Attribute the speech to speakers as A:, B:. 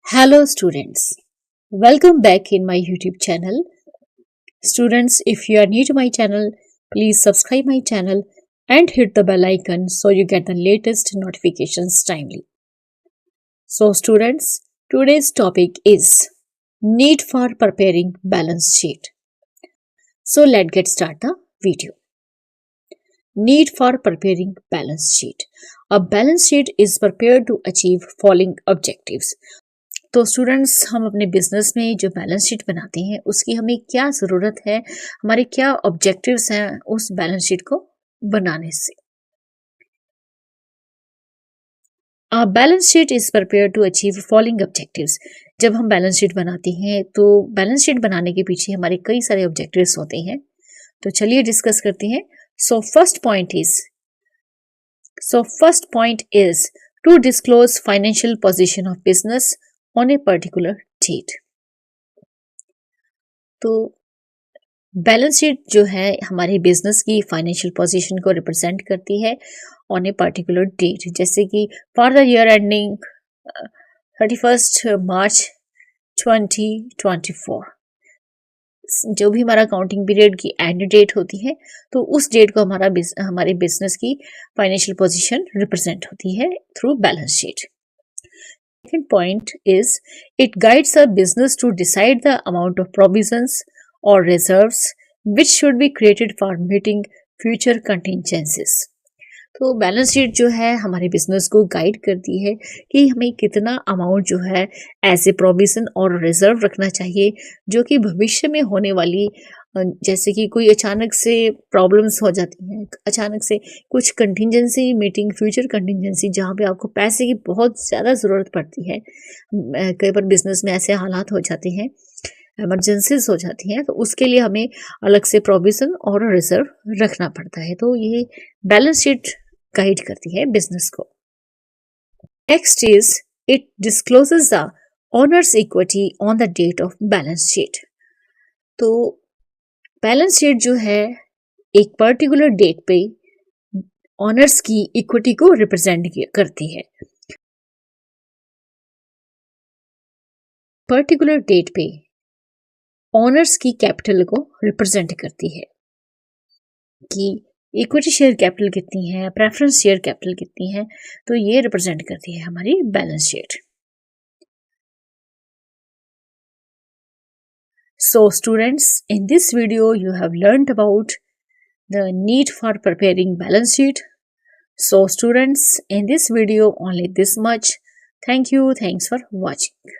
A: Hello students, welcome back in my YouTube channel. Students, if you are new to my channel, please subscribe my channel and hit the bell icon so you get the latest notifications timely. So students, today's topic is need for preparing balance sheet. So let's get start the video. Need for preparing balance sheet. A balance sheet is prepared to achieve following objectives. तो students, हम अपने business में जो balance sheet बनाते हैं उसकी हमें क्या ज़रूरत है, हमारे क्या ऑब्जेक्टिव्स हैं उस बैलेंस शीट को बनाने से। Balance sheet is prepare to achieve following objectives. जब हम बैलेंस शीट बनाते हैं तो बैलेंस शीट बनाने के पीछे हमारे कई सारे ऑब्जेक्टिव्स होते हैं। तो चलिए डिस्कस करते हैं। So first point is to disclose financial position of business on a particular date. तो बैलेंस शीट जो है हमारे बिजनेस की फाइनेंशियल पोजीशन को रिप्रेजेंट करती है ऑन ए पर्टिकुलर डेट, जैसे कि फॉर द ईयर एंडिंग 31 मार्च 2024, जो भी हमारा अकाउंटिंग पीरियड की एंड डेट होती है तो उस डेट को हमारे बिजनेस की फाइनेंशियल पोजीशन रिप्रेजेंट होती है through balance sheet. Second point is it guides a business to decide the amount of provisions or reserves which should be created for meeting future contingencies. तो balance sheet जो है हमारे business को guide करती है कि हमें कितना अमाउंट जो है एज ए प्रोविजन और रिजर्व रखना चाहिए, जो कि भविष्य में होने वाली जैसे कि कोई अचानक से प्रॉब्लम्स हो जाती हैं, अचानक से कुछ कंटिजेंसी मीटिंग फ्यूचर कंटिजेंसी जहाँ पे आपको पैसे की बहुत ज़्यादा ज़रूरत पड़ती है। कई बार बिजनेस में ऐसे हालात हो जाते हैं, इमरजेंसीज हो जाती हैं, तो उसके लिए हमें अलग से प्रोविजन और रिजर्व रखना पड़ता है। तो ये बैलेंस शीट गाइड करती है बिजनेस को। Next is it discloses the owners equity on the date of balance sheet. तो बैलेंस शीट जो है एक पर्टिकुलर डेट पे ऑनर्स की इक्विटी को रिप्रेजेंट करती है। पर्टिकुलर डेट पे ऑनर्स की कैपिटल को रिप्रेजेंट करती है कि इक्विटी शेयर कैपिटल कितनी है, प्रेफरेंस शेयर कैपिटल कितनी है, तो ये रिप्रेजेंट करती है हमारी balance sheet. So students, in this video you have learned about the need for preparing balance sheet. So students, in this video only this much. Thank you. Thanks for watching.